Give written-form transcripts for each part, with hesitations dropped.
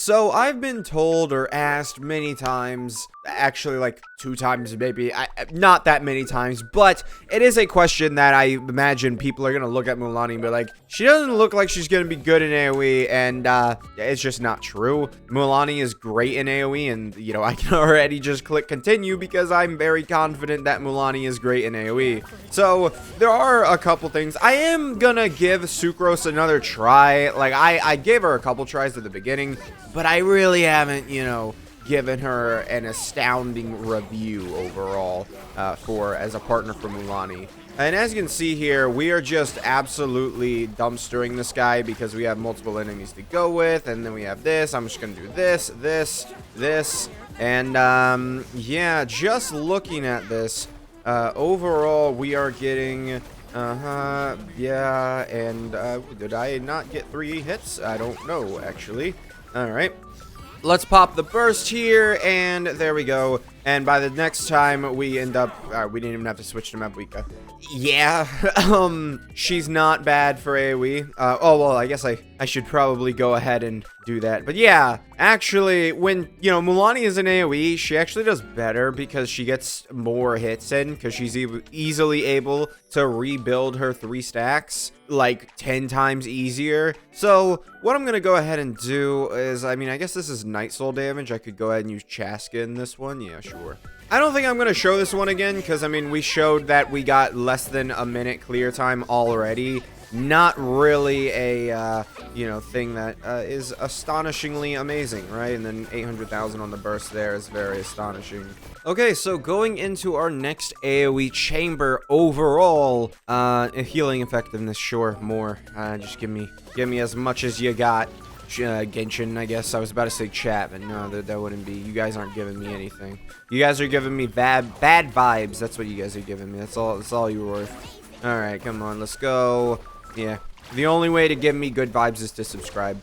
So I've been told or asked many times, actually like 2 times maybe, not that many times, but it is a question that I imagine people are going to look at Mualani and be like, she doesn't look like she's going to be good in AOE, and it's just not true. Mualani is great in AOE, and you know, I can already just click continue because I'm very confident that Mualani is great in AOE. So there are a couple things. I am gonna give Sucrose another try. Like I gave her a couple tries at the beginning, but I really haven't, you know, given her an astounding review overall for as a partner for Mualani. And as you can see here, we are just absolutely dumpstering this guy because we have multiple enemies to go with, and then we have this. I'm just gonna do this, this, and yeah, just looking at this, overall we are getting yeah, and did I not get 3 hits? I don't know, actually. All right, let's pop the burst here, and there we go. And by the next time we end up, we didn't even have to switch to Mabuika. Yeah, she's not bad for AoE. Oh, well, I guess I should probably go ahead and do that. But yeah, actually, when, you know, Mualani is in AoE, she actually does better because she gets more hits in, because she's easily able to rebuild her 3 stacks, like 10 times easier. So what I'm going to go ahead and do is, I mean, I guess this is Night Soul damage. I could go ahead and use Chaska in this one. Yeah, sure. I don't think I'm going to show this one again because, I mean, we showed that we got less than a minute clear time already. Not really a, you know, thing that is astonishingly amazing, right? And then 800,000 on the burst there is very astonishing. Okay, so going into our next AoE chamber overall, healing effectiveness, sure, more. Just give me as much as you got. Genshin, I guess. I was about to say chat, but no, that wouldn't be. You guys aren't giving me anything. You guys are giving me bad vibes. That's what you guys are giving me. That's all you're worth. All right, come on, let's go. Yeah, the only way to give me good vibes is to subscribe.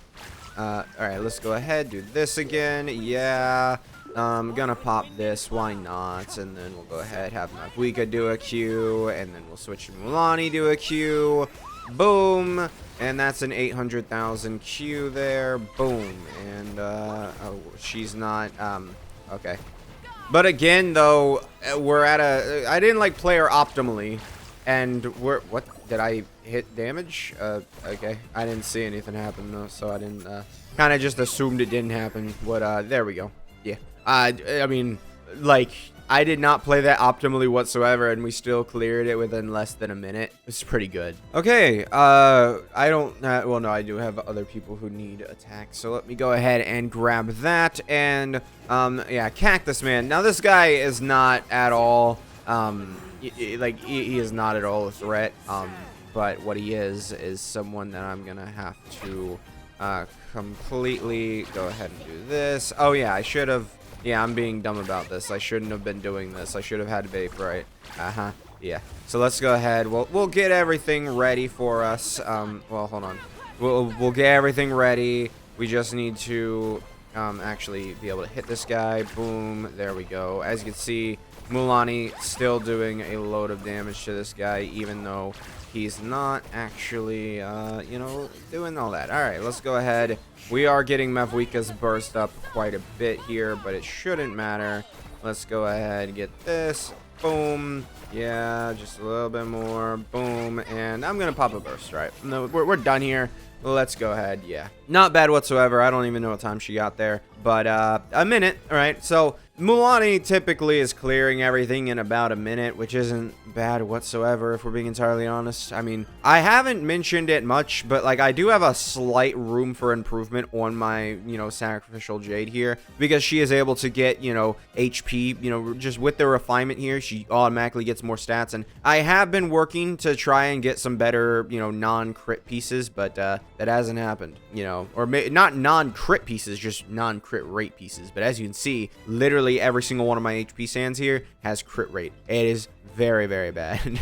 All right, let's go ahead, do this again. Yeah, I'm gonna pop this. Why not? And then we'll go ahead, have Mabuika do a Q, and then we'll switch to Mualani, do a Q. Boom. And that's an 800,000 Q there. Boom. And, oh, she's not, okay. But again, though, we're at a, I didn't, like, play her optimally. And what, did I hit damage? Okay. I didn't see anything happen, though, so I didn't, kind of just assumed it didn't happen. But, there we go. Yeah. I mean, like, I did not play that optimally whatsoever, and we still cleared it within less than a minute. It's pretty good. Okay, I don't, well, no, I do have other people who need attacks, so let me go ahead and grab that, and, yeah, Cactus Man. Now, this guy is not at all, like, he is not at all a threat, but what he is someone that I'm gonna have to, completely go ahead and do this. Oh, yeah, I should have. Yeah, I'm being dumb about this. I shouldn't have been doing this. I should have had Vaporite. Yeah. So let's go ahead. We'll get everything ready for us. Well, hold on. We'll get everything ready. We just need to actually be able to hit this guy. Boom. There we go. As you can see, Mualani still doing a load of damage to this guy, even though he's not actually, you know, doing all that. All right, let's go ahead. We are getting Mabuika's burst up quite a bit here, but it shouldn't matter. Let's go ahead and get this. Boom. Yeah, just a little bit more. Boom. And I'm going to pop a burst, right? No, we're done here. Let's go ahead. Yeah. Not bad whatsoever. I don't even know what time she got there. But a minute. All right. So Mualani typically is clearing everything in about a minute, which isn't bad whatsoever, if we're being entirely honest. I mean, I haven't mentioned it much, but like I do have a slight room for improvement on my, you know, sacrificial jade here, because she is able to get, you know, HP, you know, just with the refinement here, she automatically gets more stats. And I have been working to try and get some better, you know, non-crit pieces, but that hasn't happened, you know, or not non-crit pieces, just non-crit rate pieces. But as you can see, literally every single one of my HP sands here has crit rate. It is very, very bad.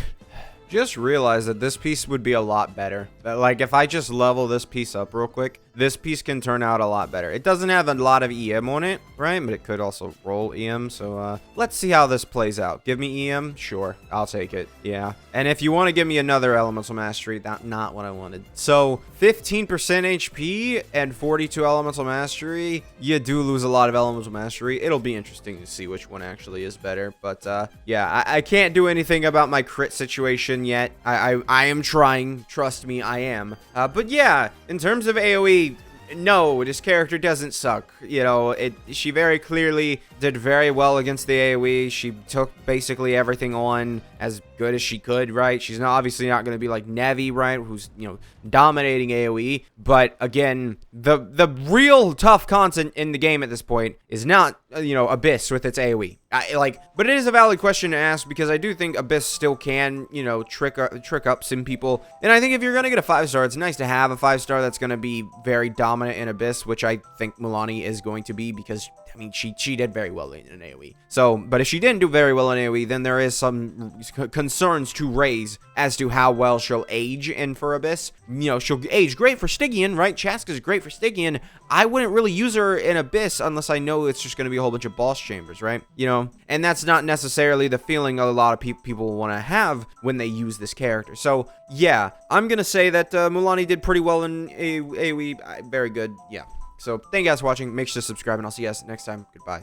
Just realized that this piece would be a lot better. Like, if I just level this piece up real quick, this piece can turn out a lot better. It doesn't have a lot of EM on it, right? But it could also roll EM. So let's see how this plays out. Give me EM? Sure, I'll take it. Yeah. And if you want to give me another elemental mastery, that's not what I wanted. So 15% HP and 42 elemental mastery. You do lose a lot of elemental mastery. It'll be interesting to see which one actually is better. But yeah, I can't do anything about my crit situation yet. I am trying. Trust me, I am. But yeah, in terms of AOE, no, this character doesn't suck. You know, she very clearly did very well against the AOE. She took basically everything on as good as she could, right? She's obviously not going to be like Nevi, right? Who's, you know, dominating AOE. But again, the real tough content in the game at this point is not, you know, Abyss with its AOE. But it is a valid question to ask because I do think Abyss still can, you know, trick up some people. And I think if you're going to get a 5-star, it's nice to have a 5-star that's going to be very dominant in Abyss, which I think Mualani is going to be because, I mean, she did very well in an AoE. So, but if she didn't do very well in AoE, then there is some concerns to raise as to how well she'll age in for Abyss. You know, she'll age great for Stygian, right? Chaska's great for Stygian. I wouldn't really use her in Abyss unless I know it's just going to be a whole bunch of boss chambers, right? You know, and that's not necessarily the feeling a lot of people want to have when they use this character. So, yeah, I'm going to say that Mualani did pretty well in AoE. Very good, yeah. So, thank you guys for watching. Make sure to subscribe, and I'll see you guys next time. Goodbye.